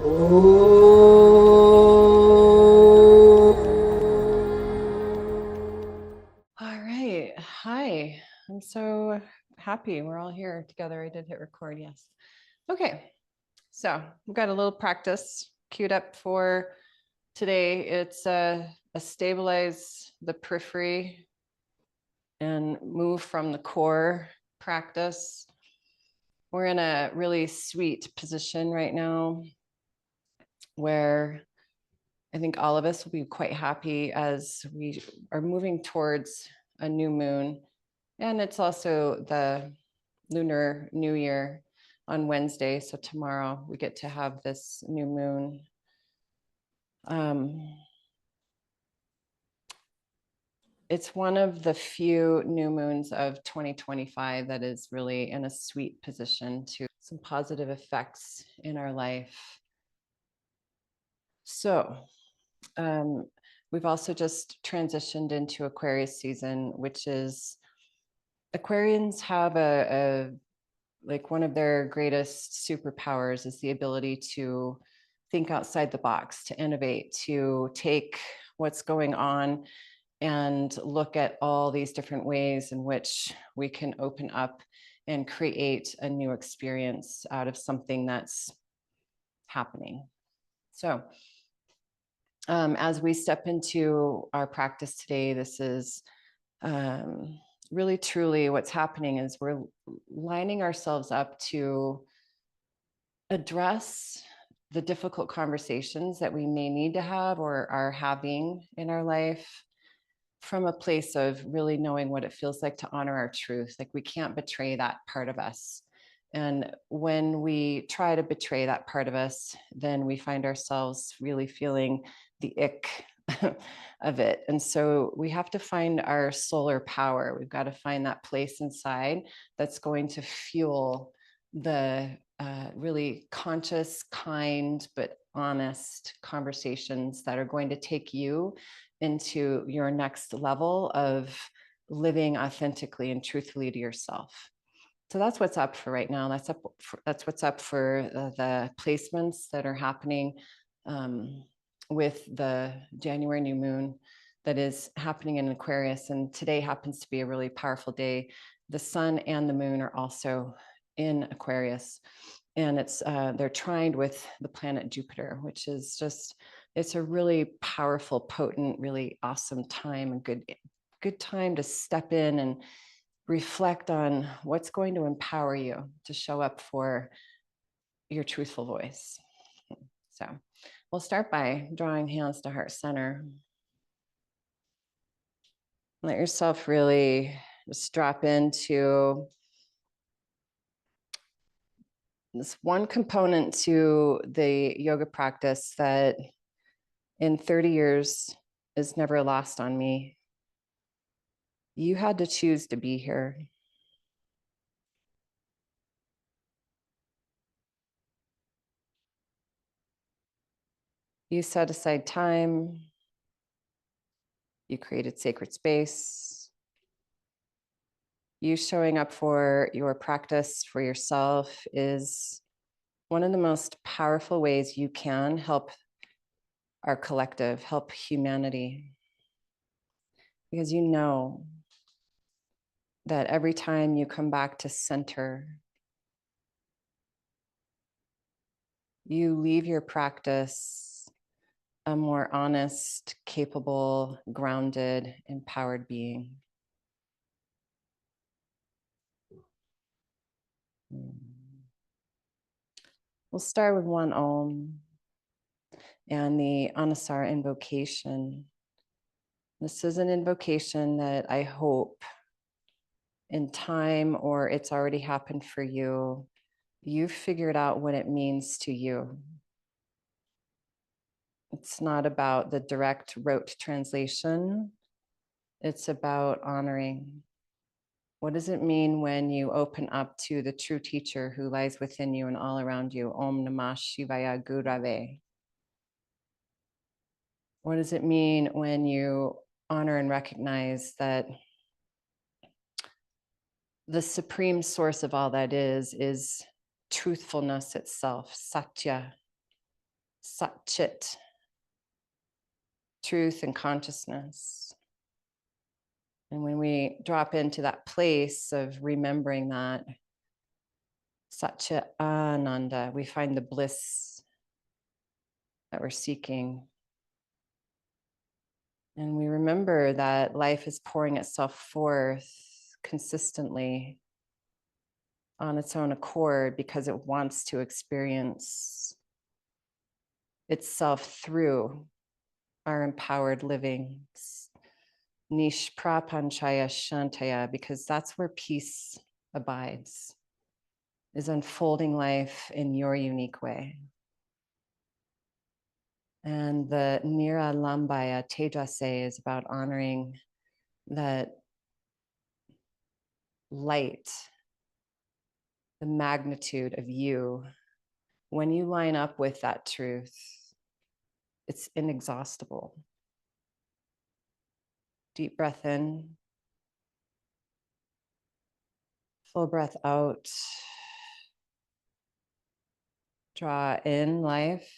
All right. Hi. I'm so happy we're all here together. I did hit record, yes. Okay. So we've got a little practice queued up for today. It's a stabilize the periphery and move from the core practice. We're in a really sweet position right now where I think all of us will be quite happy as we are moving towards a new moon. And it's also the Lunar New Year on Wednesday. So tomorrow we get to have this new moon. It's one of the few new moons of 2025 that is really in a sweet position to some positive effects in our life. So we've also just transitioned into Aquarius season, which is Aquarians have like one of their greatest superpowers is the ability to think outside the box, to innovate, to take what's going on and look at all these different ways in which we can open up and create a new experience out of something that's happening. So as we step into our practice today, this is really truly what's happening is we're lining ourselves up to address the difficult conversations that we may need to have or are having in our life from a place of really knowing what it feels like to honor our truth. Like we can't betray that part of us. And when we try to betray that part of us, then we find ourselves really feeling the ick of it. And so we have to find our solar power. We've got to find that place inside that's going to fuel the really conscious, kind, but honest conversations that are going to take you into your next level of living authentically and truthfully to yourself. So that's what's up for right now. That's what's up for the placements that are happening with the January new moon that is happening in Aquarius. And today happens to be a really powerful day. The sun and the moon are also in Aquarius. And they're trined with the planet Jupiter, which is just, it's a really powerful, potent, really awesome time, a good time to step in and reflect on what's going to empower you to show up for your truthful voice. So we'll start by drawing hands to heart center. Let yourself really just drop into this one component to the yoga practice that in 30 years is never lost on me. You had to choose to be here. You set aside time. You created sacred space. You showing up for your practice for yourself is one of the most powerful ways you can help our collective, help humanity. Because you know that every time you come back to center, you leave your practice a more honest, capable, grounded, empowered being. We'll start with one Om and the Anusara invocation. This is an invocation that I hope in time, or it's already happened for you, you've figured out what it means to you. It's not about the direct rote translation. It's about honoring. What does it mean when you open up to the true teacher who lies within you and all around you? Om Namah Shivaya Gurave. What does it mean when you honor and recognize that the supreme source of all that is truthfulness itself, Satya. Sat Chit, truth and consciousness. And when we drop into that place of remembering that Satya Ananda, we find the bliss that we're seeking. And we remember that life is pouring itself forth consistently on its own accord because it wants to experience itself through our empowered living. Nish prapanchaya shantaya, because that's where peace abides, is unfolding life in your unique way. And the Nira Lambaya Tejase is about honoring that light, the magnitude of you. When you line up with that truth, it's inexhaustible. Deep breath in, full breath out. Draw in life.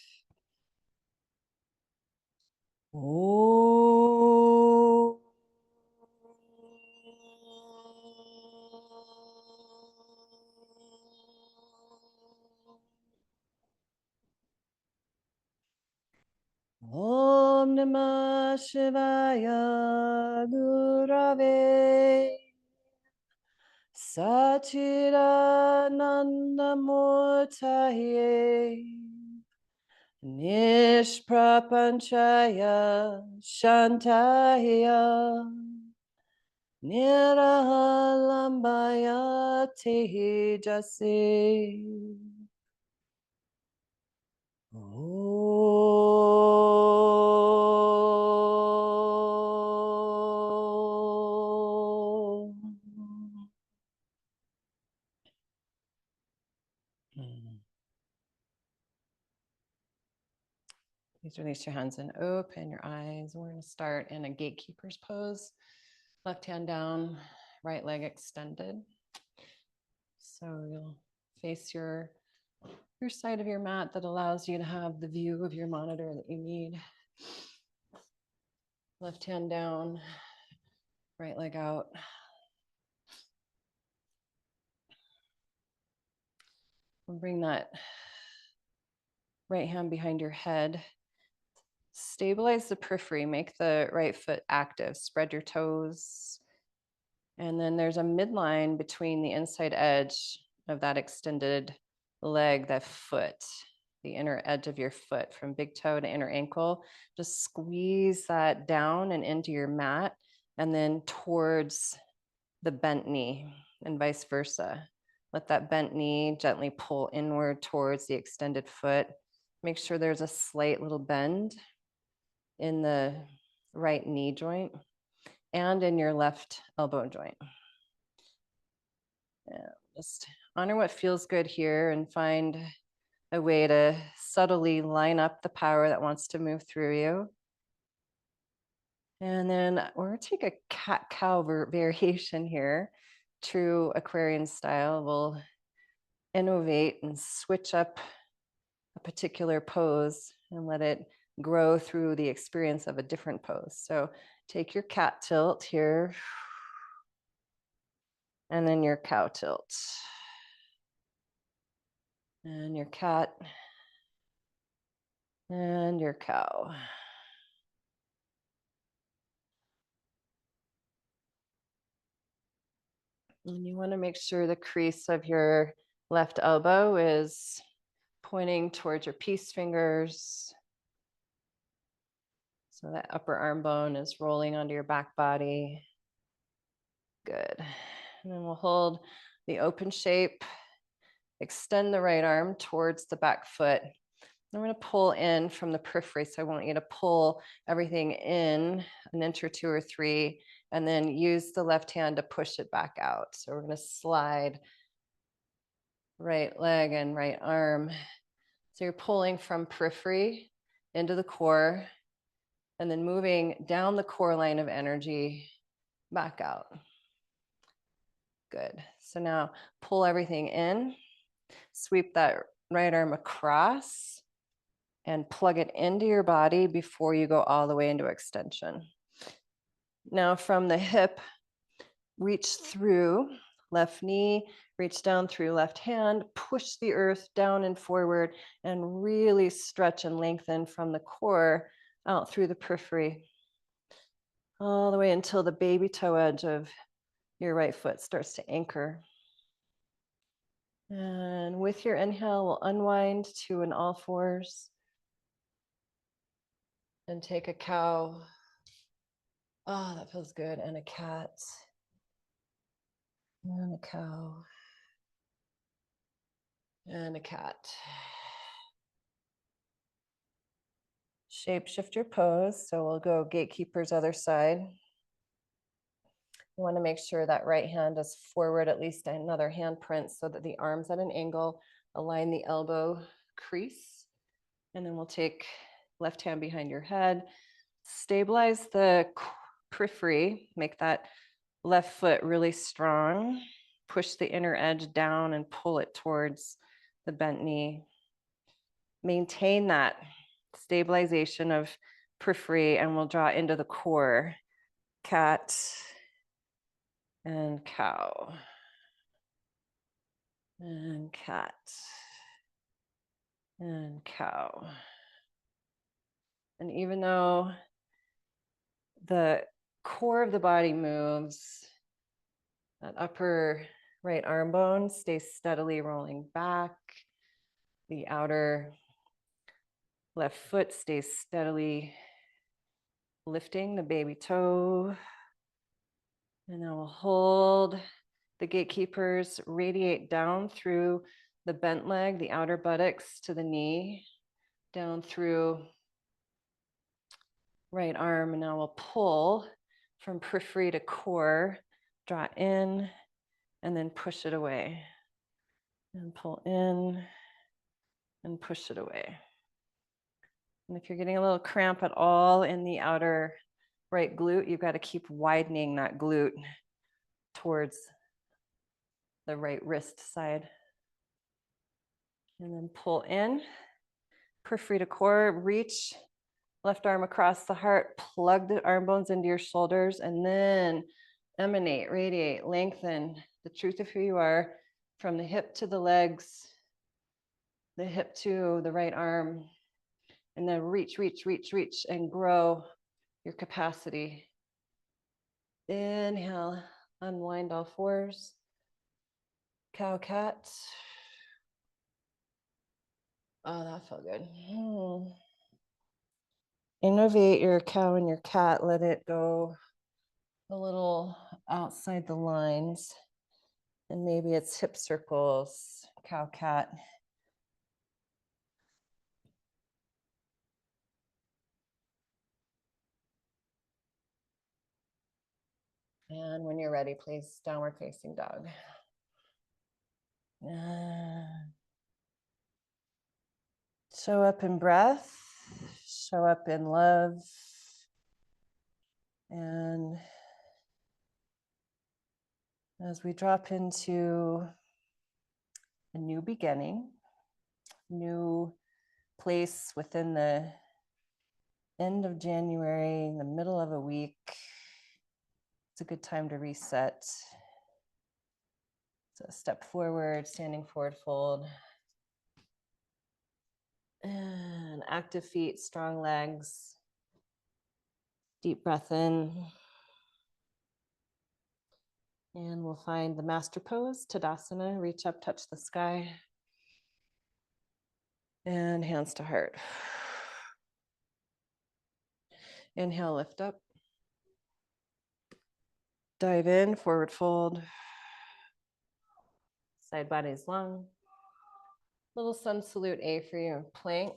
Oh. Om Namah Shivaya Gurave Satchidananda Murtaye Nishprapanchaya Shantaya Nirahalambaya Tejase. Oh. Please release your hands and open your eyes. We're going to start in a gatekeeper's pose. Left hand down, right leg extended. So you'll face your side of your mat that allows you to have the view of your monitor that you need. Left hand down, right leg out. We'll bring that right hand behind your head. Stabilize the periphery, make the right foot active, spread your toes. And then there's a midline between the inside edge of that extended leg, that foot, the inner edge of your foot from big toe to inner ankle. Just squeeze that down and into your mat and then towards the bent knee and vice versa. Let that bent knee gently pull inward towards the extended foot. Make sure there's a slight little bend in the right knee joint and in your left elbow joint. Yeah, just honor what feels good here and find a way to subtly line up the power that wants to move through you. And then we're going to take a cat-cow variation here, true Aquarian style. We'll innovate and switch up a particular pose and let it grow through the experience of a different pose. So take your cat tilt here, and then your cow tilt. And your cat, and your cow. And you want to make sure the crease of your left elbow is pointing towards your peace fingers. So that upper arm bone is rolling onto your back body. Good. And then we'll hold the open shape. Extend the right arm towards the back foot. I'm going to pull in from the periphery. So I want you to pull everything in an inch or two or three, and then use the left hand to push it back out. So we're going to slide right leg and right arm. So you're pulling from periphery into the core, and then moving down the core line of energy back out. Good. So now pull everything in, sweep that right arm across, and plug it into your body before you go all the way into extension. Now from the hip, reach through left knee, reach down through left hand, push the earth down and forward, and really stretch and lengthen from the core out through the periphery, all the way until the baby toe edge of your right foot starts to anchor. And with your inhale, we'll unwind to an all fours and take a cow. Oh, that feels good. And a cat. And a cow. And a cat. Shape shift your pose. So we'll go gatekeeper's other side. You want to make sure that right hand is forward, at least another handprint, so that the arm's at an angle. Align the elbow crease. And then we'll take left hand behind your head. Stabilize the periphery. Make that left foot really strong. Push the inner edge down and pull it towards the bent knee. Maintain that stabilization of periphery, and we'll draw into the core. Cat and cow. And cat. And cow. And even though the core of the body moves, that upper right arm bone stays steadily rolling back. The outer left foot stays steadily lifting the baby toe. And then we'll hold the gatekeepers, radiate down through the bent leg, the outer buttocks to the knee, down through right arm. And now we'll pull from periphery to core, draw in, and then push it away. And pull in and push it away. And if you're getting a little cramp at all in the outer right glute, you've got to keep widening that glute towards the right wrist side. And then pull in, periphery to core, reach left arm across the heart, plug the arm bones into your shoulders, and then emanate, radiate, lengthen the truth of who you are from the hip to the legs, the hip to the right arm, and then reach, reach, reach, reach, and grow your capacity. Inhale, unwind all fours. Cow, cat. Oh, that felt good. Innovate your cow and your cat. Let it go a little outside the lines. And maybe it's hip circles, cow, cat. And when you're ready, please downward facing dog. Show up in breath, show up in love, and as we drop into a new beginning, new place within the end of January, the middle of a week, it's a good time to reset. So step forward, standing forward fold. And active feet, strong legs. Deep breath in. And we'll find the master pose, Tadasana. Reach up, touch the sky. And hands to heart. Inhale, lift up. Dive in, forward fold. Side body's long. Little sun salute A for you. Plank.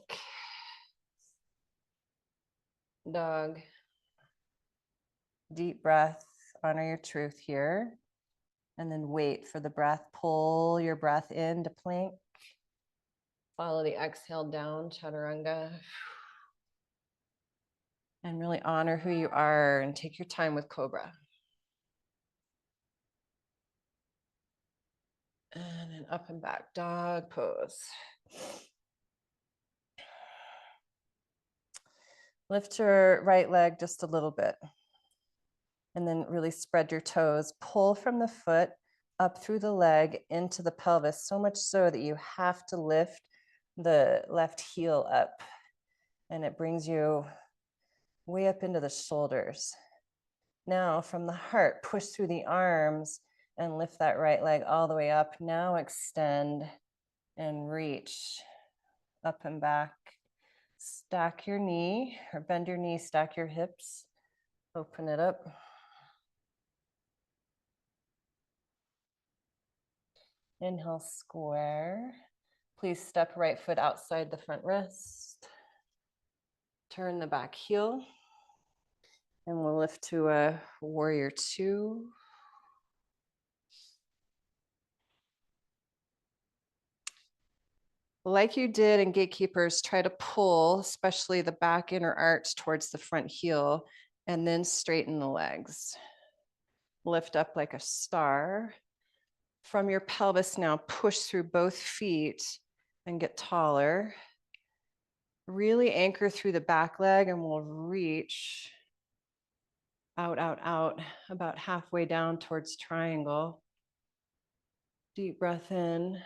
Dog. Deep breath. Honor your truth here. And then wait for the breath. Pull your breath into plank. Follow the exhale down, chaturanga. And really honor who you are and take your time with cobra. And then up and back, dog pose. Lift your right leg just a little bit. And then really spread your toes. Pull from the foot up through the leg into the pelvis, so much so that you have to lift the left heel up. And it brings you way up into the shoulders. Now from the heart, push through the arms and lift that right leg all the way up. Now extend and reach up and back. Stack your knee or bend your knee, stack your hips, open it up. Inhale, square. Please step right foot outside the front wrist. Turn the back heel. And we'll lift to a warrior two. Like you did in Gatekeepers, try to pull, especially the back inner arch towards the front heel, and then straighten the legs. Lift up like a star. From your pelvis now, push through both feet and get taller. Really anchor through the back leg and we'll reach out, out, out, about halfway down towards triangle. Deep breath in.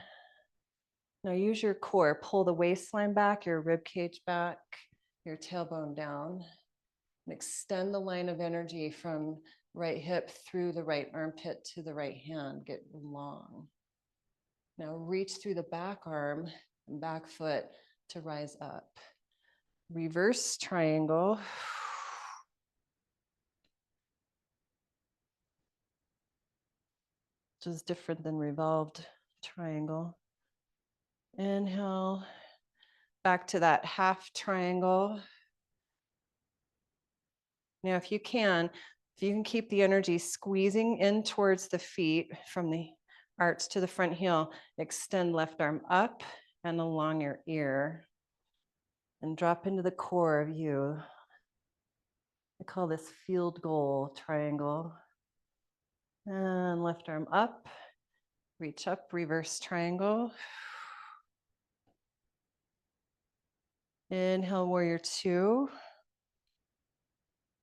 Now use your core, pull the waistline back, your rib cage back, your tailbone down, and extend the line of energy from right hip through the right armpit to the right hand. Get long. Now reach through the back arm and back foot to rise up. Reverse triangle. Which is different than revolved triangle. Inhale, back to that half triangle. Now, if you can keep the energy squeezing in towards the feet from the arch to the front heel, extend left arm up and along your ear and drop into the core of you. I call this field goal triangle. And left arm up, reach up, reverse triangle. Inhale, warrior two.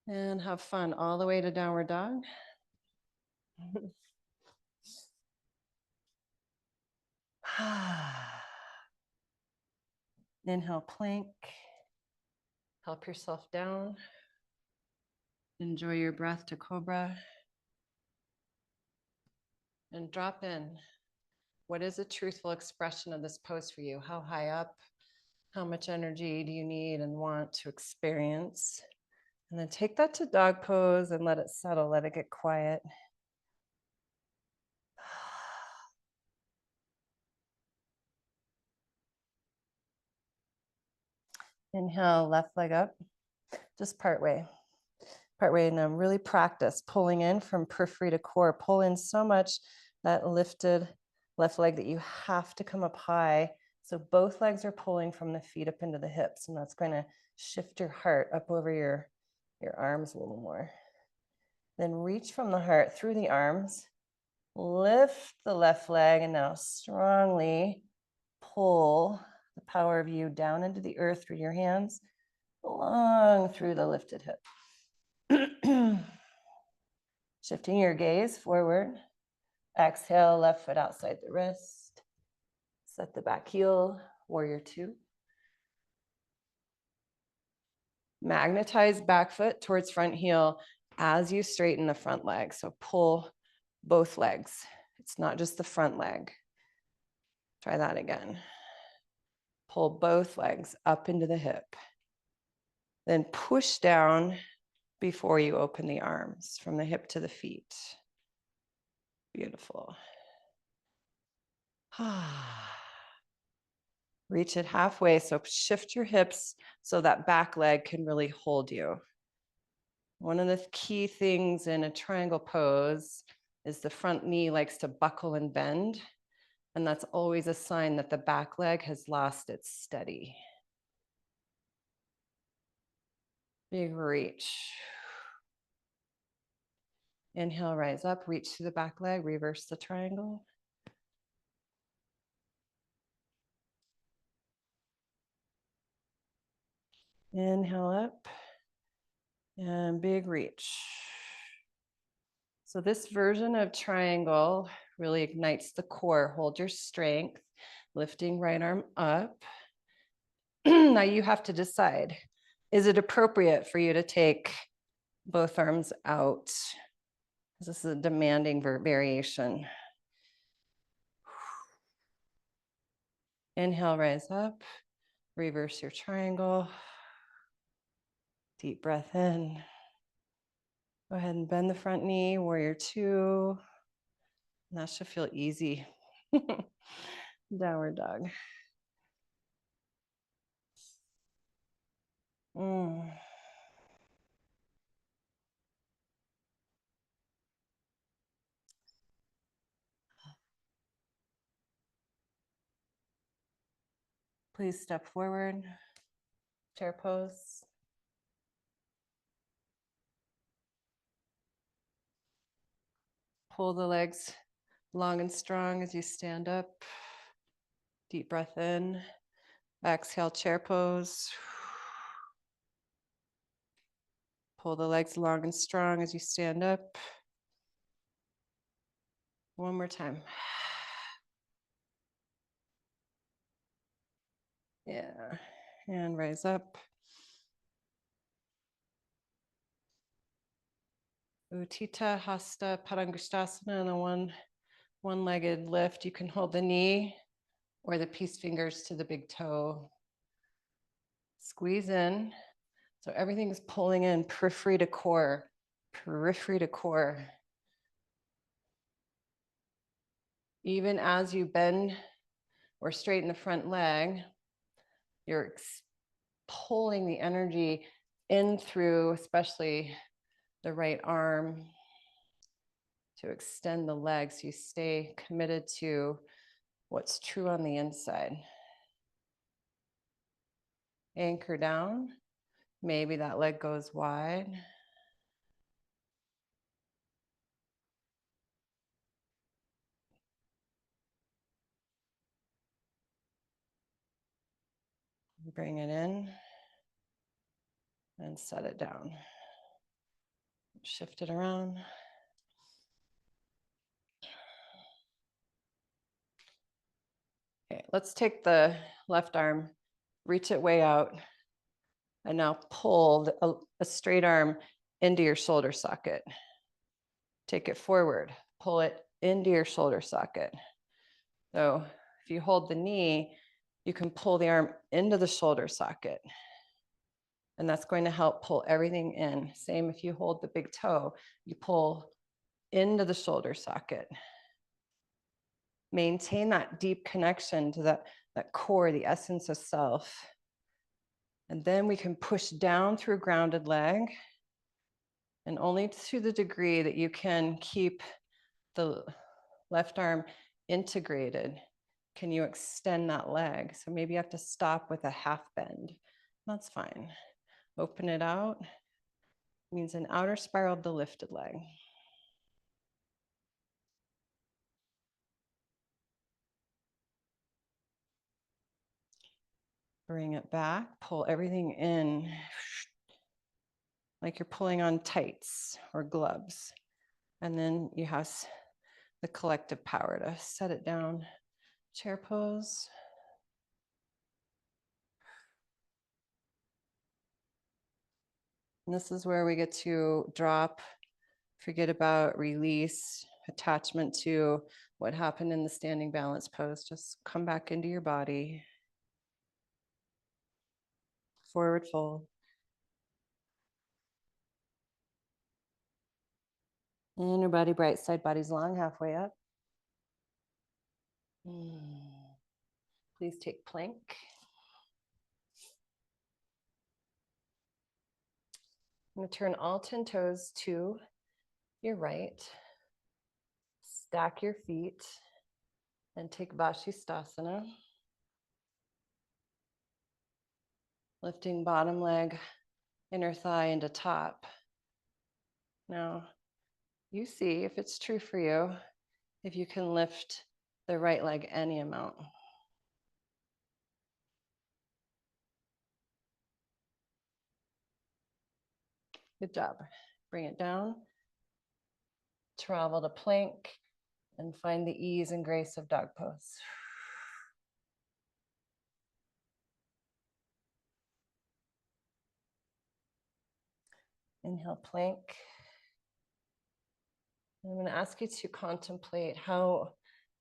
And have fun all the way to downward dog. Inhale, plank. Help yourself down. Enjoy your breath to cobra. And drop in. What is a truthful expression of this pose for you? How high up? How much energy do you need and want to experience? And then take that to dog pose and let it settle, let it get quiet. Inhale, left leg up, just part way. And really practice pulling in from periphery to core. Pull in so much that lifted left leg that you have to come up high. So both legs are pulling from the feet up into the hips, and that's going to shift your heart up over your arms a little more. Then reach from the heart through the arms, lift the left leg, and now strongly pull the power of you down into the earth through your hands, long through the lifted hip. Shifting your gaze forward. Exhale, left foot outside the wrist. Set the back heel, warrior two. Magnetize back foot towards front heel as you straighten the front leg. So pull both legs. It's not just the front leg. Try that again. Pull both legs up into the hip. Then push down before you open the arms from the hip to the feet. Beautiful. Reach it halfway. So shift your hips so that back leg can really hold you. One of the key things in a triangle pose is the front knee likes to buckle and bend. And that's always a sign that the back leg has lost its steady. Big reach. Inhale, rise up, reach through the back leg, reverse the triangle. Inhale up, And big reach. So this version of triangle really ignites the core. Hold your strength, lifting right arm up. Now you have to decide, is it appropriate for you to take both arms out? This is a demanding variation. Inhale, rise up, reverse your triangle. Deep breath in. Go ahead and bend the front knee, warrior two. And that should feel easy. Downward dog. Please step forward, chair pose. Pull the legs long and strong as you stand up. Deep breath in. Exhale, chair pose. Pull the legs long and strong as you stand up. One more time. Yeah, and rise up. Utthita Hasta Padangusthasana, and a one-legged lift. You can hold the knee or the peace fingers to the big toe. Squeeze in. So everything is pulling in, periphery to core, periphery to core. Even as you bend or straighten the front leg, you're pulling the energy in through, especially the right arm, to extend the legs. So you stay committed to what's true on the inside. Anchor down. Maybe that leg goes wide. Bring it in and set it down. Shift it around. Okay, let's take the left arm, reach it way out, and now pull a straight arm into your shoulder socket. Take it forward, pull it into your shoulder socket. So if you hold the knee, you can pull the arm into the shoulder socket. And that's going to help pull everything in. Same if you hold the big toe, you pull into the shoulder socket. Maintain that deep connection to that core, the essence of self. And then we can push down through grounded leg. And only to the degree that you can keep the left arm integrated can you extend that leg. So maybe you have to stop with a half bend. That's fine. Open it out. It means an outer spiral of the lifted leg. Bring it back, pull everything in like you're pulling on tights or gloves. And then you have the collective power to set it down. Chair pose. And this is where we get to drop, forget about, release, attachment to what happened in the standing balance pose. Just come back into your body. Forward fold. Inner body bright, side body's long, halfway up. Please take plank. I'm going to turn all 10 toes to your right. Stack your feet and take Vashisthasana. Lifting bottom leg, inner thigh into top. Now, you see if it's true for you, if you can lift the right leg any amount. Good job. Bring it down. Travel to plank and find the ease and grace of dog pose. Inhale, plank. I'm going to ask you to contemplate, how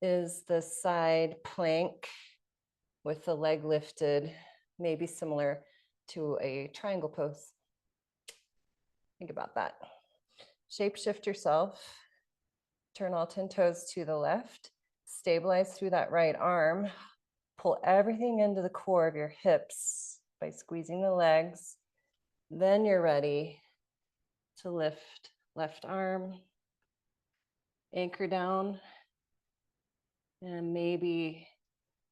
is the side plank with the leg lifted, maybe similar to a triangle pose? Think about that. Shape shift yourself. Turn all 10 toes to the left. Stabilize through that right arm. Pull everything into the core of your hips by squeezing the legs. Then you're ready to lift left arm. Anchor down. And maybe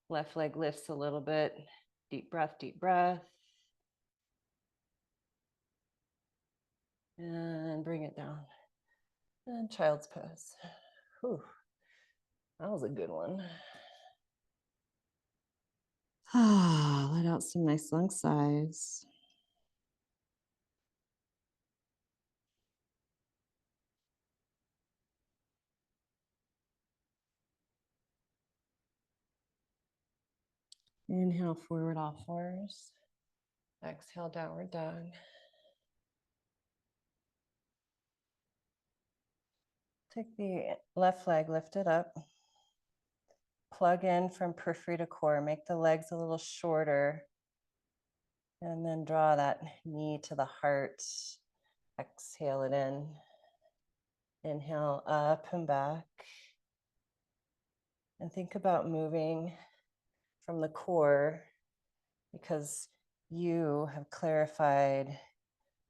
left leg lifts a little bit. Deep breath, deep breath. And bring it down. And child's pose. Whew. That was a good one. Let out some nice lung sighs. Inhale, forward all fours. Exhale, downward dog. Take the left leg, lift it up. Plug in from periphery to core. Make the legs a little shorter. And then draw that knee to the heart. Exhale it in. Inhale up and back. And think about moving from the core, because you have clarified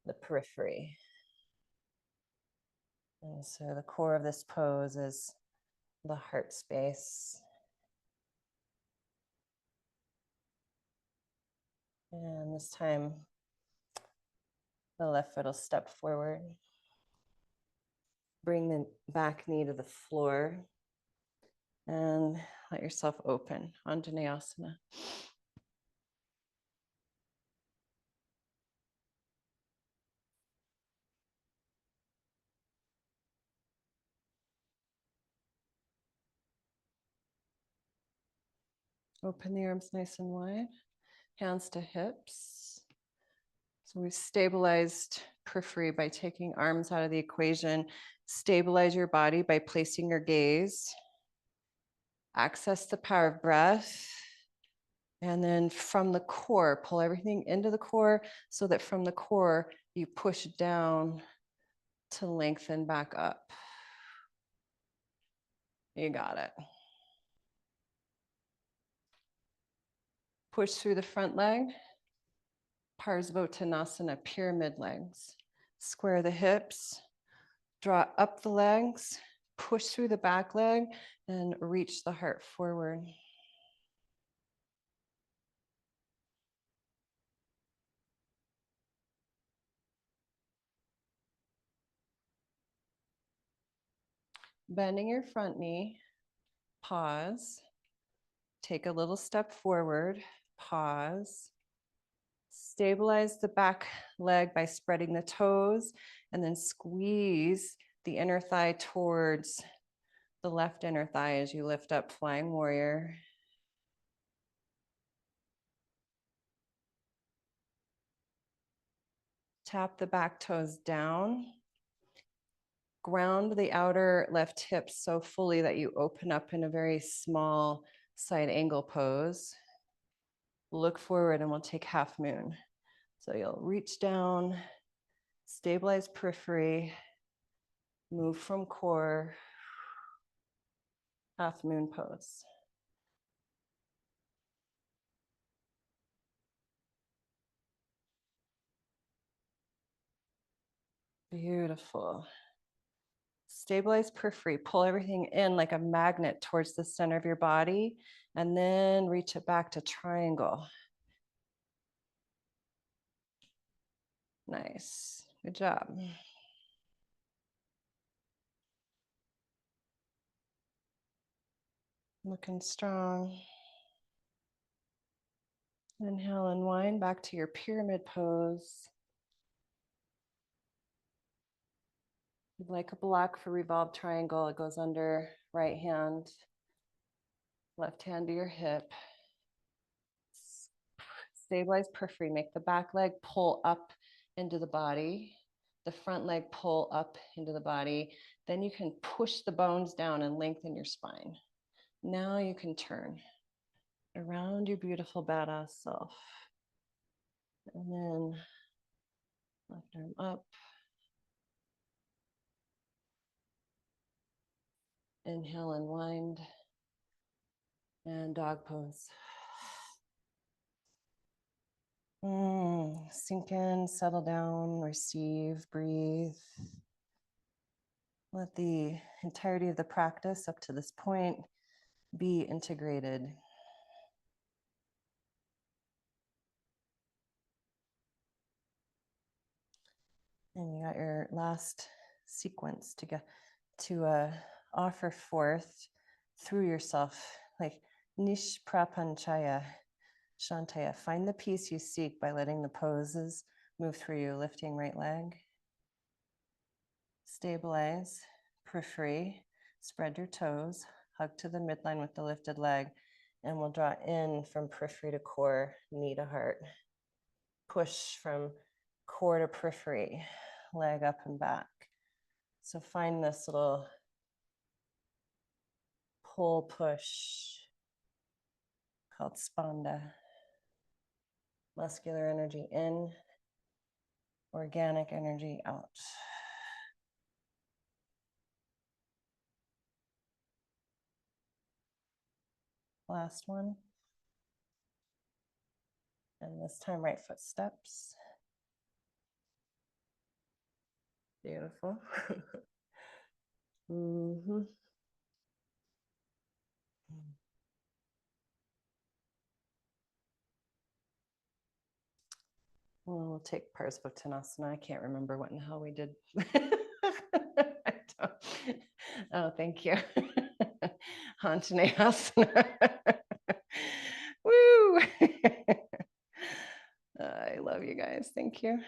the periphery. And so the core of this pose is the heart space. And this time, the left foot will step forward. Bring the back knee to the floor and let yourself open. Anjaneyasana. Open the arms nice and wide. Hands to hips. So we've stabilized periphery by taking arms out of the equation. Stabilize your body by placing your gaze. Access the power of breath. And then from the core, pull everything into the core so that from the core, you push down to lengthen back up. You got it. Push through the front leg. Parsvottanasana, pyramid legs. Square the hips. Draw up the legs. Push through the back leg and reach the heart forward. Bending your front knee. Pause. Take a little step forward. Pause. Stabilize the back leg by spreading the toes and then squeeze the inner thigh towards the left inner thigh as you lift up, flying warrior. Tap the back toes down. Ground the outer left hip so fully that you open up in a very small side angle pose. Look forward and we'll take half moon. So you'll reach down, stabilize periphery, move from core, half moon pose. Beautiful. Stabilize periphery, pull everything in like a magnet towards the center of your body, and then reach it back to triangle. Nice, good job. Looking strong. Inhale and wind back to your pyramid pose. Like a block for revolved triangle, it goes under right hand, left hand to your hip. Stabilize periphery, make the back leg pull up into the body, the front leg pull up into the body. Then you can push the bones down and lengthen your spine. Now you can turn around your beautiful badass self. And then left arm up. Inhale and wind. And dog pose. Sink in, settle down, receive, breathe. Let the entirety of the practice up to this point be integrated. And you got your last sequence to get to offer forth through yourself, like Nishprapanchaya Shantaya. Find the peace you seek by letting the poses move through you, lifting right leg. Stabilize, periphery, spread your toes, hug to the midline with the lifted leg, and we'll draw in from periphery to core, knee to heart. Push from core to periphery, leg up and back. So find this little pull push called spanda. Muscular energy in, organic energy out. Last one. And this time, right foot steps. Beautiful. Mm-hmm. Well, we'll take Parasvottanasana. I can't remember what in the hell we did. Oh, thank you. Anjaneyasana. Woo! I love you guys. Thank you.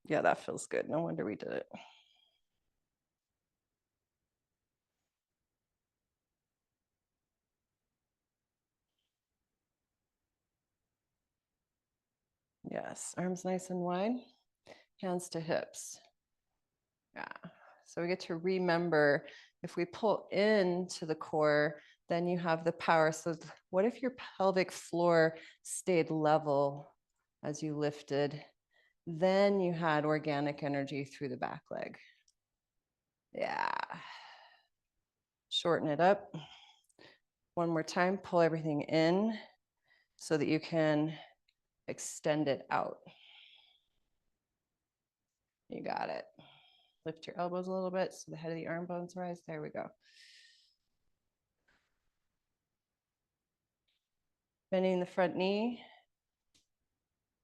Yeah, that feels good. No wonder we did it. Yes, arms nice and wide, hands to hips. Yeah, so we get to remember if we pull into the core, then you have the power. So what if your pelvic floor stayed level as you lifted? Then you had organic energy through the back leg. Yeah. Shorten it up. One more time, pull everything in so that you can extend it out. You got it. Lift your elbows a little bit so the head of the arm bones rise. There we go. Bending the front knee.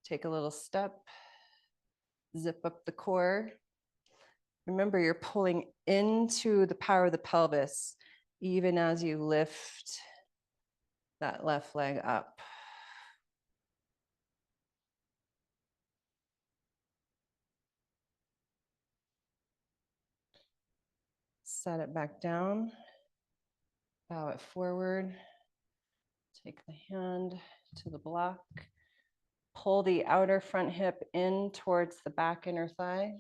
Take a little step. Zip up the core. Remember, you're pulling into the power of the pelvis even as you lift that left leg up. Set it back down. Bow it forward. Take the hand to the block. Pull the outer front hip in towards the back inner thigh.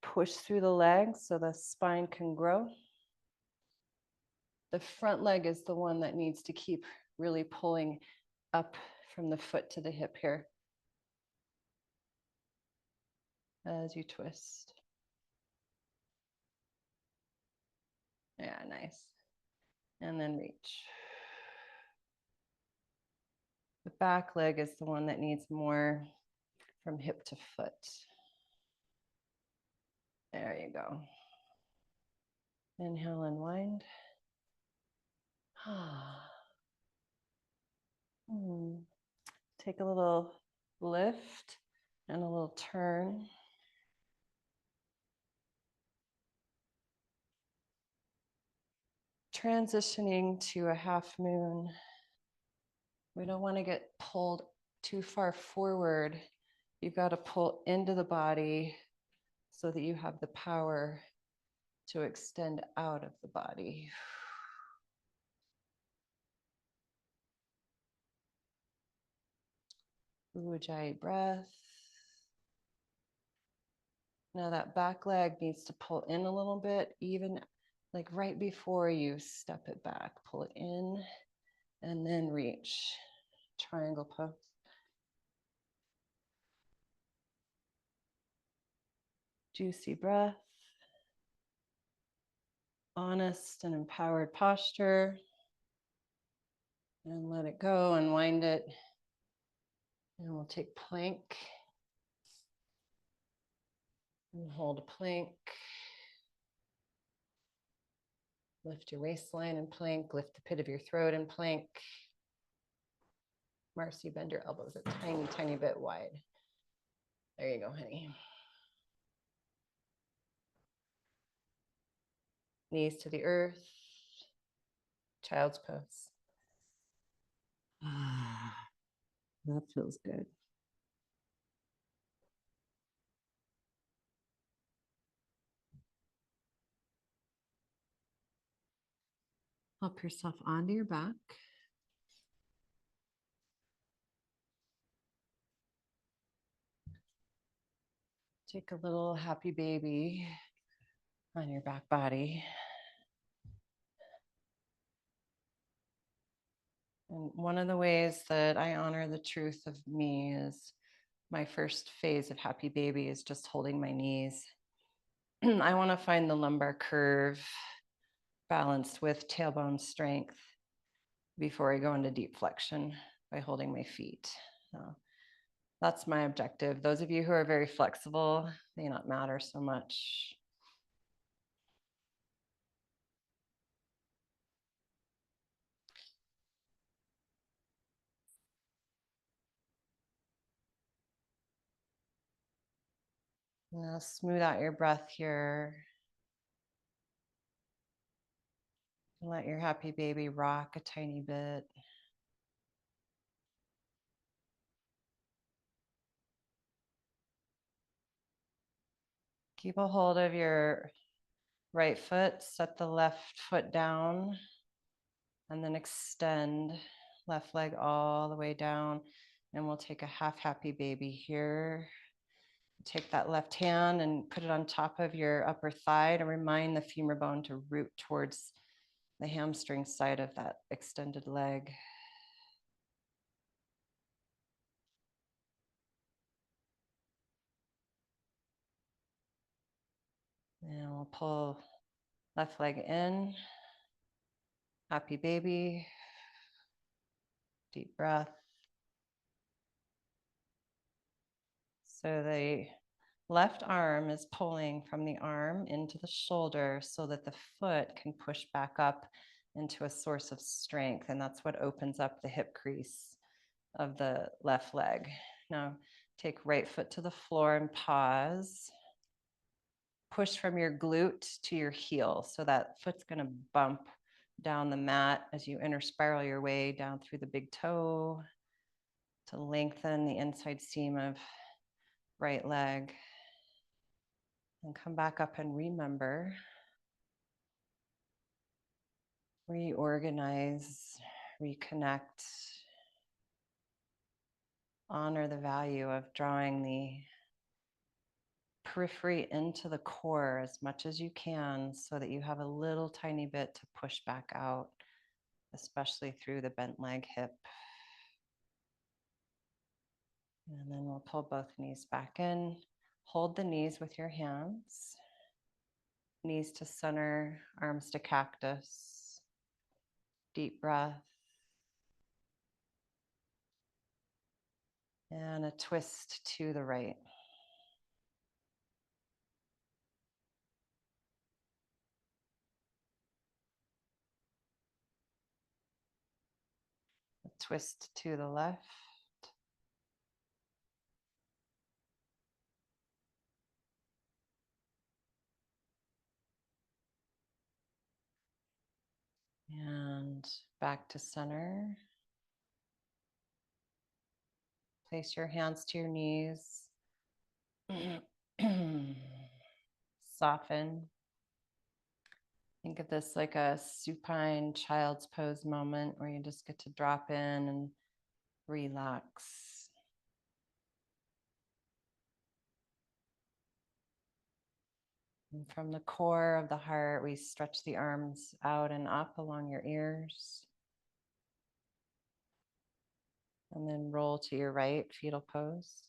Push through the legs so the spine can grow. The front leg is the one that needs to keep really pulling up from the foot to the hip here as you twist. Yeah, nice. And then reach. The back leg is the one that needs more from hip to foot. There you go. Inhale and wind. Take a little lift and a little turn. Transitioning to a half moon. We don't want to get pulled too far forward You've got to pull into the body so that you have the power to extend out of the body. Ujjayi breath. Now that back leg needs to pull in a little bit, even like right before you step it back. Pull it in and then reach. Triangle pose. Juicy breath. Honest and empowered posture. And let it go, unwind it. And we'll take plank. And hold a plank. Lift your waistline in plank. Lift the pit of your throat in plank. Marcy, bend your elbows a tiny, tiny bit wide. There you go, honey. Knees to the earth. Child's pose. That feels good. Help yourself onto your back. Take a little happy baby on your back body. And one of the ways that I honor the truth of me is my first phase of happy baby is just holding my knees. I want to find the lumbar curve balanced with tailbone strength before I go into deep flexion by holding my feet. So that's my objective. Those of you who are very flexible may not matter so much. Now smooth out your breath here. Let your happy baby rock a tiny bit. Keep a hold of your right foot. Set the left foot down and then extend left leg all the way down. And we'll take a half happy baby here. Take that left hand and put it on top of your upper thigh to remind the femur bone to root towards the hamstring side of that extended leg. And we'll pull left leg in. Happy baby. Deep breath. So the left arm is pulling from the arm into the shoulder so that the foot can push back up into a source of strength. And that's what opens up the hip crease of the left leg. Now take right foot to the floor and pause. Push from your glute to your heel. So that foot's going to bump down the mat as you inner spiral your way down through the big toe to lengthen the inside seam of right leg. And come back up and remember. Reorganize, reconnect, honor the value of drawing the periphery into the core as much as you can so that you have a little tiny bit to push back out, especially through the bent leg hip. And then we'll pull both knees back in. Hold the knees with your hands. Knees to center, arms to cactus. Deep breath. And a twist to the right. A twist to the left. And back to center. Place your hands to your knees. Soften. Think of this like a supine child's pose moment where you just get to drop in and relax. And from the core of the heart, we stretch the arms out and up along your ears. And then roll to your right, fetal pose.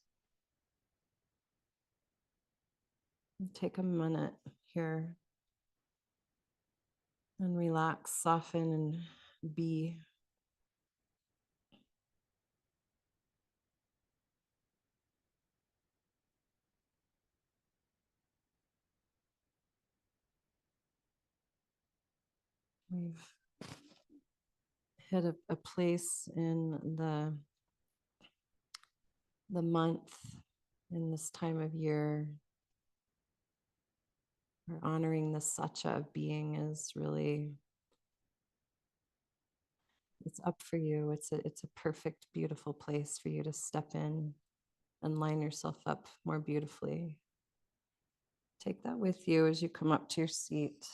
And take a minute here and relax, soften, and be. We've hit a place in the month, in this time of year, where honoring the Sacha of being is really, it's up for you. It's a perfect, beautiful place for you to step in and line yourself up more beautifully. Take that with you as you come up to your seat.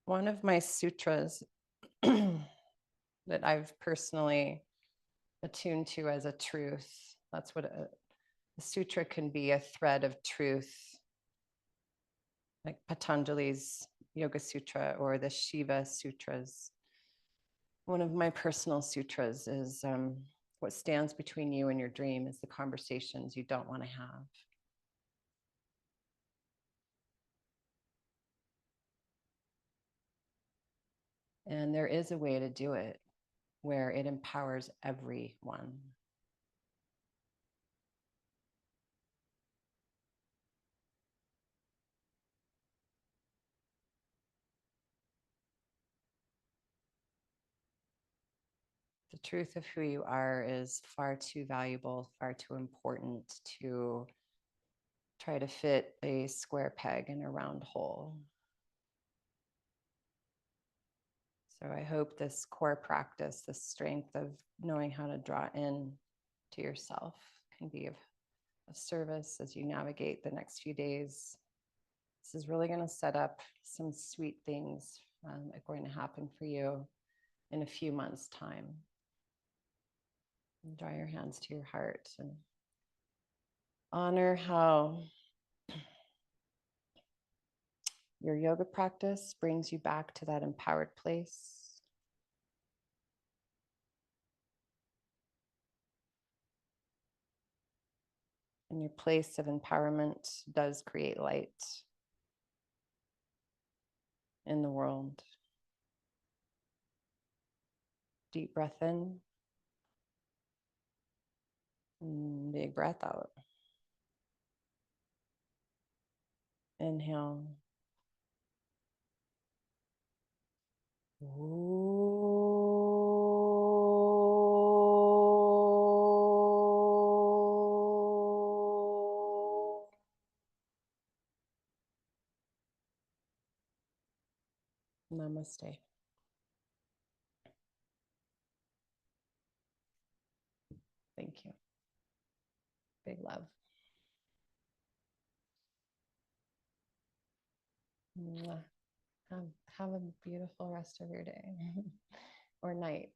One of my sutras that I've personally attuned to as a truth, that's what a sutra can be, a thread of truth, like Patanjali's Yoga Sutra or the Shiva Sutras. One of my personal sutras is what stands between you and your dream is the conversations you don't want to have. And there is a way to do it where it empowers everyone. The truth of who you are is far too valuable, far too important to try to fit a square peg in a round hole. So I hope this core practice, this strength of knowing how to draw in to yourself, can be of service as you navigate the next few days. This is really going to set up some sweet things that are going to happen for you in a few months' time. And draw your hands to your heart and honor how your yoga practice brings you back to that empowered place. And your place of empowerment does create light in the world. Deep breath in. And big breath out. Inhale. Namaste. Thank you. Big love. Mwah. Have a beautiful rest of your day or night.